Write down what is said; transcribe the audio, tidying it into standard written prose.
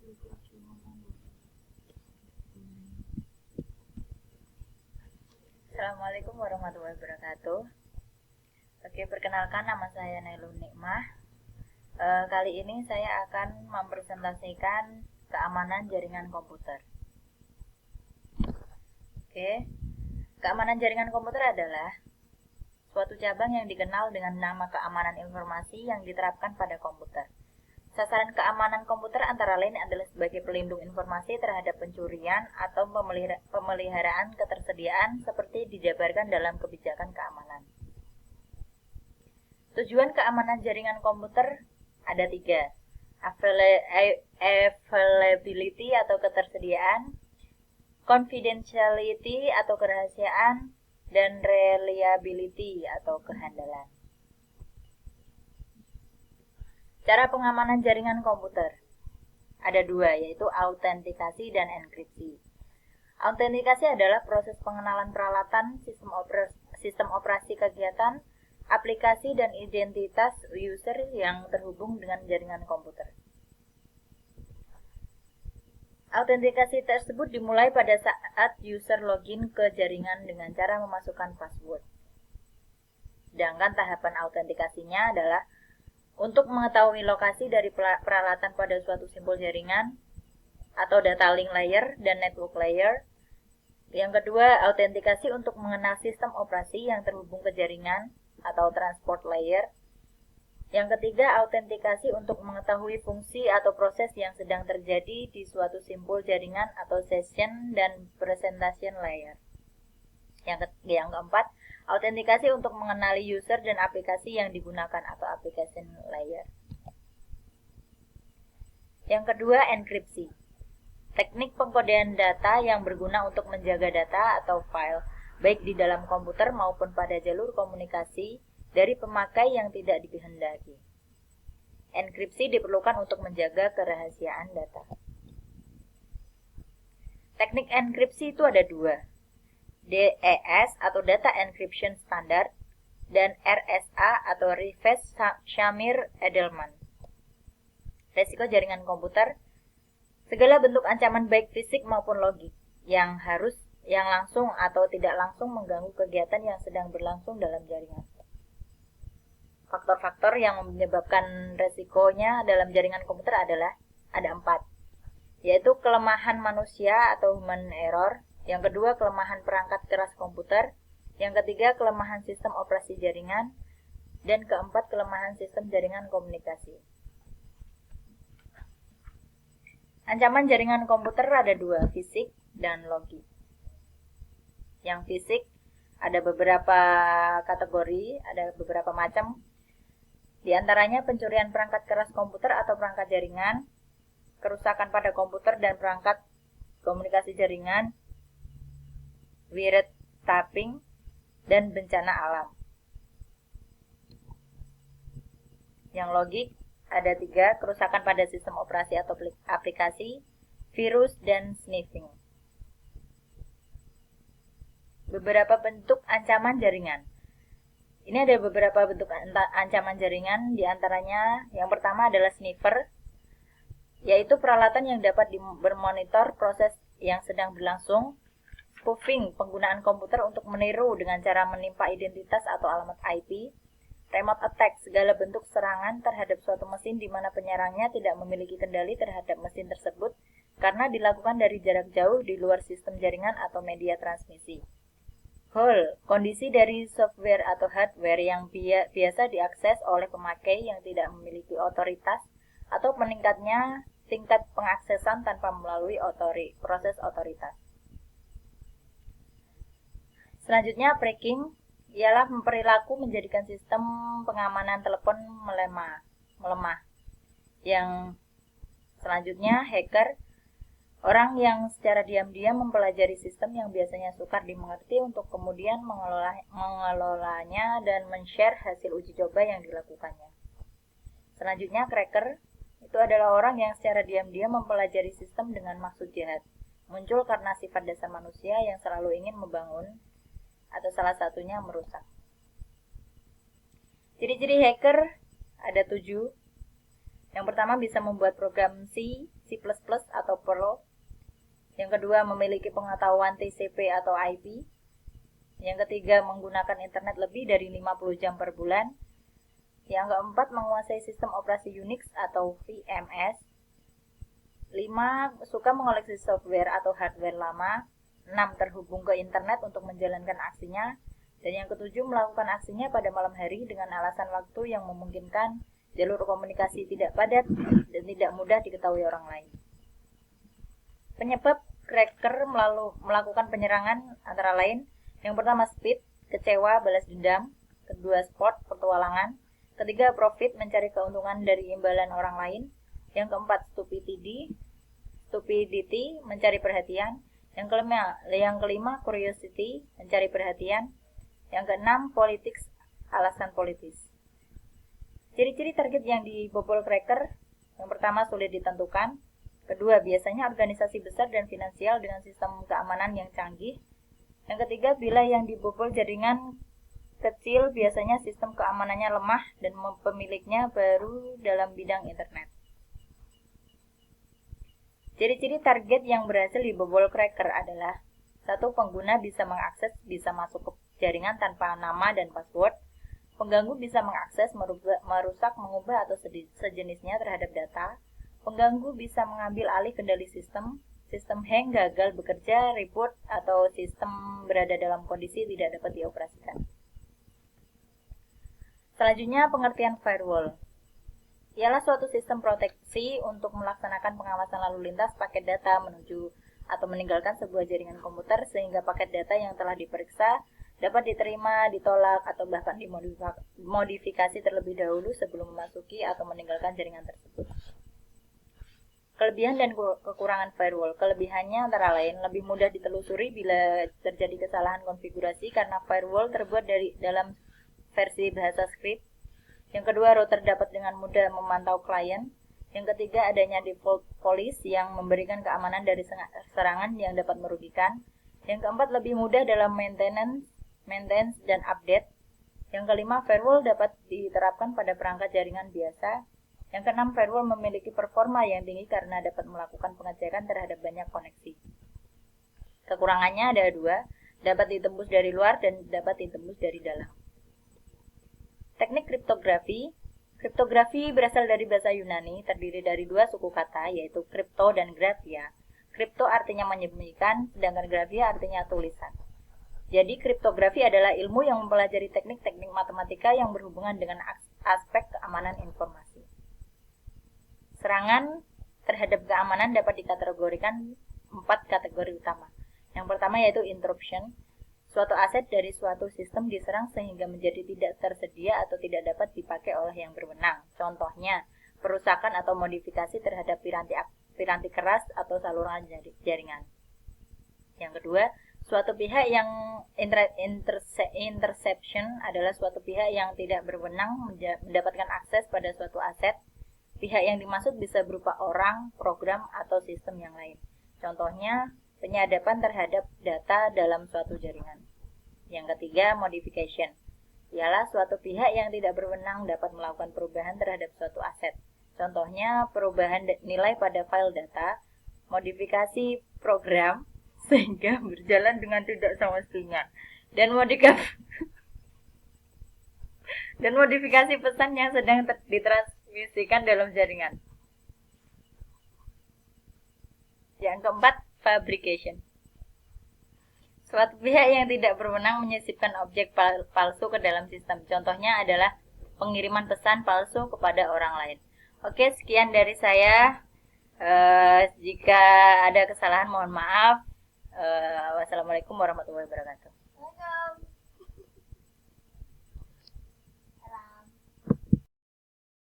Assalamualaikum warahmatullahi wabarakatuh. Oke, perkenalkan nama saya Nailun Nikmah. Kali ini saya akan mempresentasikan keamanan jaringan komputer. Oke, keamanan jaringan komputer adalah suatu cabang yang dikenal dengan nama keamanan informasi yang diterapkan pada komputer. Sasaran keamanan komputer antara lain adalah sebagai pelindung informasi terhadap pencurian atau pemeliharaan ketersediaan seperti dijabarkan dalam kebijakan keamanan. Tujuan keamanan jaringan komputer ada 3. Availability atau ketersediaan, confidentiality atau kerahasiaan, dan reliability atau kehandalan. Cara pengamanan jaringan komputer ada 2, yaitu autentikasi dan enkripsi. Autentikasi adalah proses pengenalan peralatan, sistem operasi kegiatan, aplikasi dan identitas user yang terhubung dengan jaringan komputer. Autentikasi tersebut dimulai pada saat user login ke jaringan dengan cara memasukkan password. Sedangkan tahapan autentikasinya adalah untuk mengetahui lokasi dari peralatan pada suatu simbol jaringan atau data link layer dan network layer. Yang kedua, autentikasi untuk mengenal sistem operasi yang terhubung ke jaringan atau transport layer. Yang ketiga, autentikasi untuk mengetahui fungsi atau proses yang sedang terjadi di suatu simbol jaringan atau session dan presentation layer. Yang keempat, autentikasi untuk mengenali user dan aplikasi yang digunakan atau application layer. Yang kedua, enkripsi. Teknik pengkodean data yang berguna untuk menjaga data atau file, baik di dalam komputer maupun pada jalur komunikasi dari pemakai yang tidak dikehendaki. Enkripsi diperlukan untuk menjaga kerahasiaan data. Teknik enkripsi itu ada 2. DES atau Data Encryption Standard dan RSA atau Reverse Shamir Edelman. Resiko jaringan komputer: segala bentuk ancaman baik fisik maupun logik yang langsung atau tidak langsung mengganggu kegiatan yang sedang berlangsung dalam jaringan. Faktor-faktor yang menyebabkan resikonya dalam jaringan komputer adalah ada 4, yaitu kelemahan manusia atau human error. Yang kedua, kelemahan perangkat keras komputer. Yang ketiga, kelemahan sistem operasi jaringan. Dan keempat, kelemahan sistem jaringan komunikasi. Ancaman jaringan komputer ada 2, fisik dan logik. Yang fisik ada beberapa kategori, ada beberapa macam. Di antaranya pencurian perangkat keras komputer atau perangkat jaringan, kerusakan pada komputer dan perangkat komunikasi jaringan, wiretapping, dan bencana alam. Yang logik ada 3, kerusakan pada sistem operasi atau aplikasi, virus, dan sniffing. Beberapa bentuk ancaman jaringan. Ini ada beberapa bentuk ancaman jaringan, di antaranya yang pertama adalah sniffer, yaitu peralatan yang dapat bermonitor proses yang sedang berlangsung. Spoofing, penggunaan komputer untuk meniru dengan cara menimpa identitas atau alamat IP. Remote attack, segala bentuk serangan terhadap suatu mesin di mana penyerangnya tidak memiliki kendali terhadap mesin tersebut karena dilakukan dari jarak jauh di luar sistem jaringan atau media transmisi. Hole, kondisi dari software atau hardware yang biasa diakses oleh pemakai yang tidak memiliki otoritas atau meningkatnya tingkat pengaksesan tanpa melalui proses otoritas. Selanjutnya, breaking ialah perilaku menjadikan sistem pengamanan telepon melemah. Yang selanjutnya, hacker, orang yang secara diam-diam mempelajari sistem yang biasanya sukar dimengerti untuk kemudian mengelolanya dan men-share hasil uji coba yang dilakukannya. Selanjutnya, cracker, itu adalah orang yang secara diam-diam mempelajari sistem dengan maksud jahat. Muncul karena sifat dasar manusia yang selalu ingin membangun atau salah satunya merusak. Ciri-ciri hacker ada 7. Yang pertama bisa membuat program C, C++ atau Perl. Yang kedua memiliki pengetahuan TCP atau IP. Yang ketiga menggunakan internet lebih dari 50 jam per bulan. Yang keempat menguasai sistem operasi Unix atau VMS. 5. Suka mengoleksi software atau hardware lama. 6. Terhubung ke internet untuk menjalankan aksinya. Dan yang ketujuh melakukan aksinya pada malam hari dengan alasan waktu yang memungkinkan, jalur komunikasi tidak padat, dan tidak mudah diketahui orang lain. Penyebab cracker melakukan penyerangan antara lain, yang pertama speed, kecewa, balas dendam. Kedua sport, petualangan. Ketiga profit, mencari keuntungan dari imbalan orang lain. Yang keempat stupidity, mencari perhatian. Yang kelima curiosity, mencari perhatian. Yang keenam politics, alasan politis. Ciri-ciri target yang dibobol cracker, yang pertama sulit ditentukan. Kedua, biasanya organisasi besar dan finansial dengan sistem keamanan yang canggih. Yang ketiga, bila yang dibobol jaringan kecil, biasanya sistem keamanannya lemah dan pemiliknya baru dalam bidang internet. Ciri-ciri target yang berhasil dibobol cracker adalah: 1. Pengguna bisa mengakses, bisa masuk ke jaringan tanpa nama dan password. Pengganggu bisa mengakses, merusak, mengubah atau sejenisnya terhadap data. Pengganggu bisa mengambil alih kendali sistem hang, gagal bekerja, reboot, atau sistem berada dalam kondisi tidak dapat dioperasikan. Selanjutnya, pengertian firewall. Ialah suatu sistem proteksi untuk melaksanakan pengawasan lalu lintas paket data menuju atau meninggalkan sebuah jaringan komputer sehingga paket data yang telah diperiksa dapat diterima, ditolak, atau bahkan dimodifikasi terlebih dahulu sebelum memasuki atau meninggalkan jaringan tersebut. Kelebihan dan kekurangan firewall. Kelebihannya antara lain lebih mudah ditelusuri bila terjadi kesalahan konfigurasi karena firewall terbuat dalam versi bahasa script. Yang kedua, router dapat dengan mudah memantau klien. Yang ketiga, adanya default policy yang memberikan keamanan dari serangan yang dapat merugikan. Yang keempat, lebih mudah dalam maintenance dan update. Yang kelima, firewall dapat diterapkan pada perangkat jaringan biasa. Yang keenam, firewall memiliki performa yang tinggi karena dapat melakukan pengecekan terhadap banyak koneksi. Kekurangannya ada 2, dapat ditembus dari luar dan dapat ditembus dari dalam. Teknik kriptografi. Kriptografi berasal dari bahasa Yunani, terdiri dari 2 suku kata, yaitu kripto dan graphia. Kripto artinya menyembunyikan, sedangkan graphia artinya tulisan. Jadi, kriptografi adalah ilmu yang mempelajari teknik-teknik matematika yang berhubungan dengan aspek keamanan informasi. Serangan terhadap keamanan dapat dikategorikan 4 kategori utama. Yang pertama yaitu interruption. Suatu aset dari suatu sistem diserang sehingga menjadi tidak tersedia atau tidak dapat dipakai oleh yang berwenang. Contohnya, perusakan atau modifikasi terhadap piranti keras atau saluran jaringan. Yang kedua, suatu pihak yang interception adalah suatu pihak yang tidak berwenang mendapatkan akses pada suatu aset. Pihak yang dimaksud bisa berupa orang, program, atau sistem yang lain. Contohnya, penyadapan terhadap data dalam suatu jaringan. Yang ketiga, modification. Ialah suatu pihak yang tidak berwenang dapat melakukan perubahan terhadap suatu aset. Contohnya, perubahan nilai pada file data, modifikasi program, sehingga berjalan dengan tidak semestinya, dan modifikasi pesan yang sedang ditransmisikan dalam jaringan. Yang keempat, fabrication. Suatu pihak yang tidak berwenang menyisipkan objek palsu ke dalam sistem. Contohnya adalah pengiriman pesan palsu kepada orang lain. Oke, sekian dari saya. Jika ada kesalahan mohon maaf. Wassalamualaikum warahmatullahi wabarakatuh.